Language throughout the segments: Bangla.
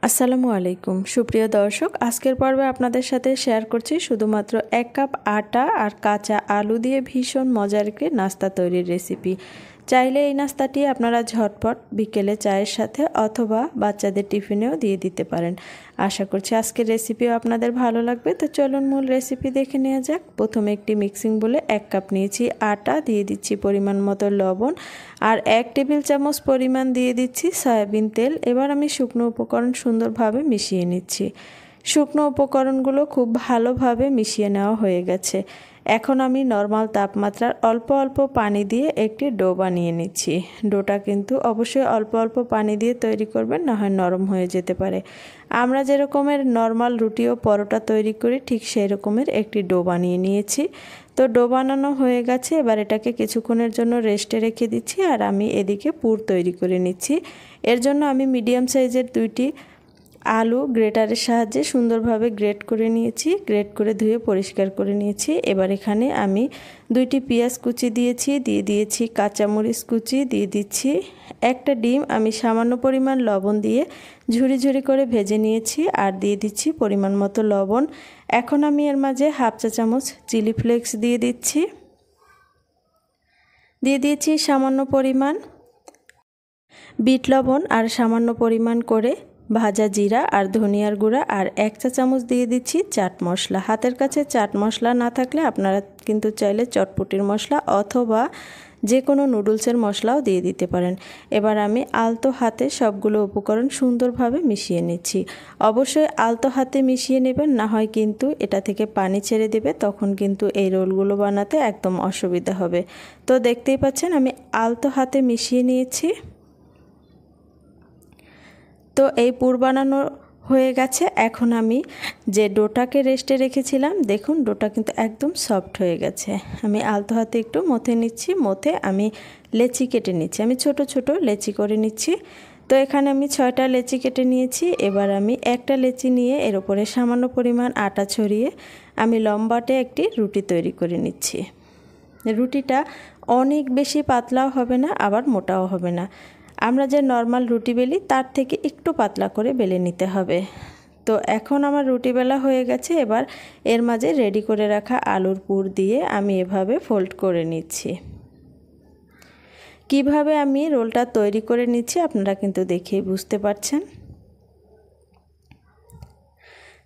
আসসালামু আলাইকুম সুপ্রিয় দর্শক, আজকের পর্বে আপনাদের সাথে শেয়ার করছি শুধুমাত্র 1 কাপ আটা আর কাঁচা আলু দিয়ে ভীষণ মজার একটি নাস্তা তৈরির রেসিপি। চাইলে এই নাস্তাটি আপনারা ঝটপট বিকেলে চায়ের সাথে অথবা বাচ্চাদের টিফিনেও দিয়ে দিতে পারেন। আশা করছি আজকের রেসিপিও আপনাদের ভালো লাগবে। তো চলুন মূল রেসিপি দেখে নেওয়া যাক। প্রথমে একটি মিক্সিং বলে 1 কাপ নিয়েছি আটা, দিয়ে দিচ্ছি পরিমাণ মতো লবণ আর 1 টেবিল চামচ পরিমাণ দিয়ে দিচ্ছি সয়াবিন তেল। এবার আমি শুকনো উপকরণ সুন্দরভাবে মিশিয়ে নিচ্ছি। শুকনো উপকরণগুলো খুব ভালোভাবে মিশিয়ে নেওয়া হয়ে গেছে। এখন আমি নরমাল তাপমাত্রার অল্প অল্প পানি দিয়ে একটি ডো বানিয়ে নিচ্ছি। ডোটা কিন্তু অবশ্যই অল্প অল্প পানি দিয়ে তৈরি করবেন, না হয় নরম হয়ে যেতে পারে। আমরা যেরকমের নরমাল রুটি ও পরোটা তৈরি করি ঠিক সেই রকমের একটি ডো বানিয়ে নিয়েছি। তো ডো বানানো হয়ে গেছে, এবার এটাকে কিছুক্ষণের জন্য রেস্টে রেখে দিচ্ছি আর আমি এদিকে পুর তৈরি করে নিচ্ছি। এর জন্য আমি মিডিয়াম সাইজের 2টি আলু গ্রেটারের সাহায্যে সুন্দরভাবে গ্রেট করে নিয়েছি, গ্রেট করে ধুয়ে পরিষ্কার করে নিয়েছি। এবার এখানে আমি 2টি পেঁয়াজ কুচি দিয়েছি, দিয়ে দিয়েছি কাঁচামরিচ কুচি, দিয়ে দিচ্ছি একটা ডিম আমি সামান্য পরিমাণ লবণ দিয়ে ঝুরি ঝুরি করে ভেজে নিয়েছি আর দিয়ে দিচ্ছি পরিমাণ মতো লবণ। এখন আমি এর মাঝে হাফ চা চামচ চিলি ফ্লেক্স দিয়ে দিচ্ছি, দিয়ে দিয়েছি সামান্য পরিমাণ বিট লবণ আর সামান্য পরিমাণ করে ভাজা জিরা আর ধনিয়ার গুঁড়া আর 1 চা চামচ দিয়ে দিচ্ছি চাট মশলা। হাতের কাছে চাট মশলা না থাকলে আপনারা কিন্তু চাইলে চটপটির মশলা অথবা যে কোনো নুডলসের মশলাও দিয়ে দিতে পারেন। এবার আমি আলতো হাতে সবগুলো উপকরণ সুন্দরভাবে মিশিয়ে নিচ্ছি। অবশ্যই আলতো হাতে মিশিয়ে নেবেন, না হয় কিন্তু এটা থেকে পানি ছেড়ে দেবে, তখন কিন্তু এই রোলগুলো বানাতে একদম অসুবিধা হবে। তো দেখতেই পাচ্ছেন আমি আলতো হাতে মিশিয়ে নিয়েছি। তো এই পুর বানানো হয়ে গেছে। এখন আমি যে ডোটাকে রেস্টে রেখেছিলাম, দেখুন ডোটা কিন্তু একদম সফট হয়ে গেছে। আমি আলতো হাতে একটু মথে নিচ্ছি, মথে আমি লেচি কেটে নিচ্ছি। আমি ছোট ছোট লেচি করে নিচ্ছি। তো এখানে আমি 6টা লেচি কেটে নিয়েছি। এবার আমি একটা লেচি নিয়ে এর উপরে সামান্য পরিমাণ আটা ছড়িয়ে আমি লম্বাটে একটি রুটি তৈরি করে নিচ্ছি। রুটিটা অনেক বেশি পাতলাও হবে না, আবার মোটাও হবে না। আমরা যে নর্মাল রুটি বেলি তার থেকে একটু পাতলা করে বেলে নিতে হবে। তো এখন আমার রুটি বেলা হয়ে গেছে। এবার এর মাঝে রেডি করে রাখা আলুর পুর দিয়ে আমি এভাবে ফোল্ড করে নিচ্ছি। কিভাবে আমি রোলটা তৈরি করে নিচ্ছি আপনারা কিন্তু দেখেই বুঝতে পারছেন।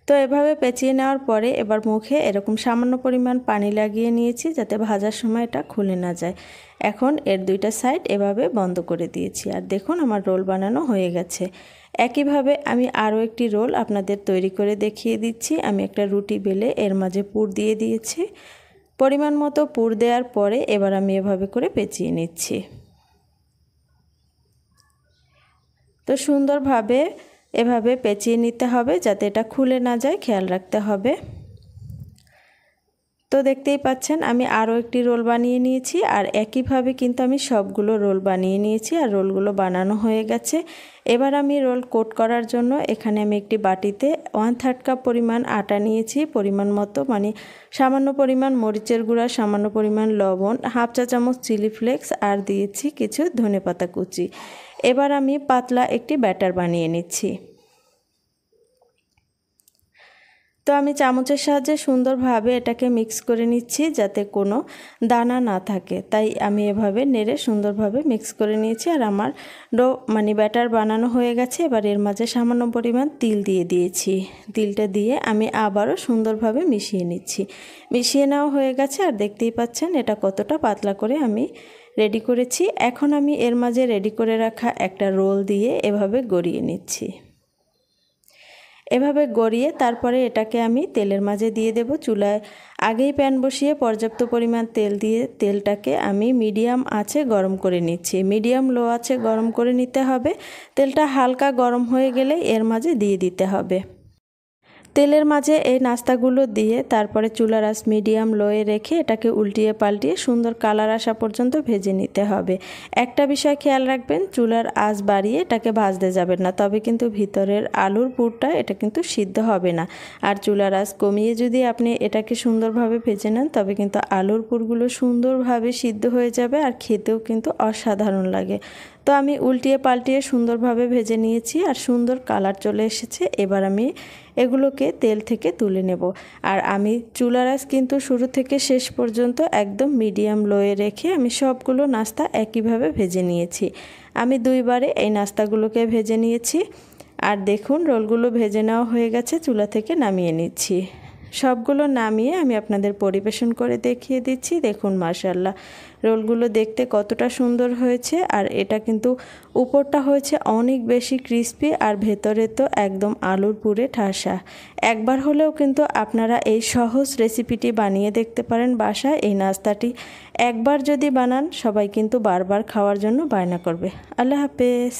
তো এভাবে পেঁচিয়ে নেওয়ার পরে এবার মুখে এরকম সামান্য পরিমাণ পানি লাগিয়ে নিয়েছি যাতে ভাজার সময় এটা খুলে না যায়। এখন এর 2টা সাইড এভাবে বন্ধ করে দিয়েছি আর দেখুন আমার রোল বানানো হয়ে গেছে। একইভাবে আমি আরও একটি রোল আপনাদের তৈরি করে দেখিয়ে দিচ্ছি। আমি একটা রুটি বেলে এর মাঝে পুর দিয়ে দিয়েছি। পরিমাণ মতো পুর দেওয়ার পরে এবার আমি এভাবে করে পেঁচিয়ে নিচ্ছি। তো সুন্দরভাবে এভাবে পেঁচিয়ে নিতে হবে যাতে এটা খুলে না যায়, খেয়াল রাখতে হবে। তো দেখতেই পাচ্ছেন আমি আরও একটি রোল বানিয়ে নিয়েছি আর একইভাবে কিন্তু আমি সবগুলো রোল বানিয়ে নিয়েছি আর রোলগুলো বানানো হয়ে গেছে। এবার আমি রোল কোট করার জন্য এখানে আমি একটি বাটিতে 1/3 কাপ পরিমাণ আটা নিয়েছি, পরিমাণ মতো মানে সামান্য পরিমাণ মরিচের গুঁড়া, সামান্য পরিমাণ লবণ, হাফ চা চামচ চিলি ফ্লেক্স আর দিয়েছি কিছু ধনেপাতা কুচি। এবার আমি পাতলা একটি ব্যাটার বানিয়ে নিচ্ছি। তো আমি চামচের সাহায্যে সুন্দরভাবে এটাকে মিক্স করে নিচ্ছি যাতে কোনো দানা না থাকে, তাই আমি এভাবে নেড়ে সুন্দরভাবে মিক্স করে নিয়েছি। আর আমার ডো মানে ব্যাটার বানানো হয়ে গেছে। এবার এর মাঝে সামান্য পরিমাণ তিল দিয়ে দিয়েছি। তিলটা দিয়ে আমি আবারও সুন্দরভাবে মিশিয়ে নিচ্ছি। মিশিয়ে নেওয়া হয়ে গেছে আর দেখতেই পাচ্ছেন এটা কতটা পাতলা করে আমি রেডি করেছি। এখন আমি এর মাঝে রেডি করে রাখা একটা রোল দিয়ে এভাবে গড়িয়ে নিচ্ছি। এভাবে গড়িয়ে তারপরে এটাকে আমি তেলের মাঝে দিয়ে দেব। চুলায় আগেই প্যান বসিয়ে পর্যাপ্ত পরিমাণ তেল দিয়ে তেলটাকে আমি মিডিয়াম আঁচে গরম করে নিচ্ছি। মিডিয়াম লো আঁচে গরম করে নিতে হবে। তেলটা হালকা গরম হয়ে গেলে এর মাঝে দিয়ে দিতে হবে। তেলের মাঝে এই নাস্তাগুলো দিয়ে তারপরে চুলার আঁচ মিডিয়াম লোয়ে রেখে এটাকে উল্টিয়ে পাল্টিয়ে সুন্দর কালার আসা পর্যন্ত ভেজে নিতে হবে। একটা বিষয় খেয়াল রাখবেন, চুলার আঁচ বাড়িয়ে এটাকে ভাজতে যাবেন না, তবে কিন্তু ভিতরের আলুর পুরটা এটা কিন্তু সিদ্ধ হবে না। আর চুলার আঁচ কমিয়ে যদি আপনি এটাকে সুন্দরভাবে ভেজে নেন তবে কিন্তু আলুর পুরগুলো সুন্দরভাবে সিদ্ধ হয়ে যাবে আর খেতেও কিন্তু অসাধারণ লাগে। তো আমি উল্টিয়ে পাল্টিয়ে সুন্দরভাবে ভেজে নিয়েছি আর সুন্দর কালার চলে এসেছে। এবার আমি এগুলোকে তেল থেকে তুলে নেব। আর আমি চুলার আঁচ কিন্তু শুরু থেকে শেষ পর্যন্ত একদম মিডিয়াম লোয়ে রেখে আমি সবগুলো নাস্তা একইভাবে ভেজে নিয়েছি। আমি 2 বারে এই নাস্তাগুলোকে ভেজে নিয়েছি। আর দেখুন রোলগুলো ভেজে নেওয়া হয়ে গেছে, চুলা থেকে নামিয়ে নিচ্ছি। সবগুলো নামিয়ে আমি আপনাদের পরিবেশন করে দেখিয়ে দিচ্ছি। দেখুন মাশাআল্লাহ রোলগুলো দেখতে কতটা সুন্দর হয়েছে। আর এটা কিন্তু উপরটা হয়েছে অনেক বেশি ক্রিস্পি আর ভেতরে তো একদম আলুর পুরে ঠাসা। একবার হলেও কিন্তু আপনারা এই সহজ রেসিপিটি বানিয়ে দেখতে পারেন বাসায়। এই নাস্তাটি একবার যদি বানান সবাই কিন্তু বারবার খাওয়ার জন্য বায়না করবে। আল্লাহ হাফেজ।